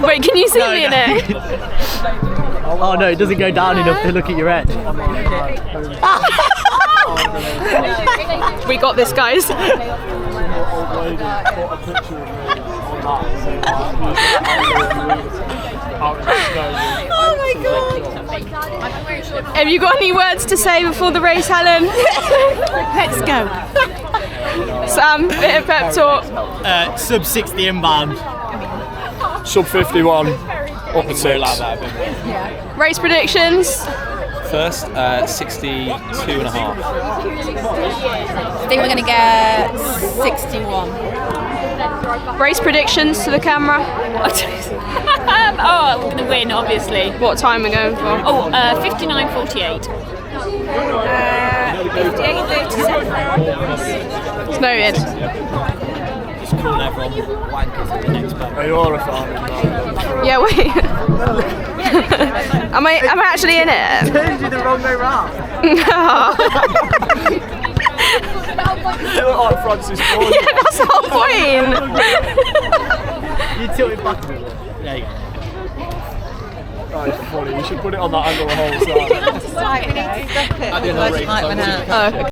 Wait, can you see me in it? Oh no, it doesn't go down enough to look at your edge. We got this, guys. Oh my god! Have you got any words to say before the race, Helen? Let's go. Sam, bit of pep talk. Sub 60 inbound. Sub 51. Up at 6. Race predictions. First, 62 and a half. I think we're going to get 61. Race predictions to the camera. I'm going to win, obviously. What time are we going for? 59.48. 58:37. It's noted. Just calling everyone wankers at the next boat. Are you all a fan? Yeah, wait. am I actually in it? Turned you the wrong way round. You look like Francis Ford. Yeah, that's the whole point. You tilt it back a bit. There you go. Oh, it's funny. You should put it on that angle the whole time. Right, we need to stop it. At the end of the race, Oh, okay.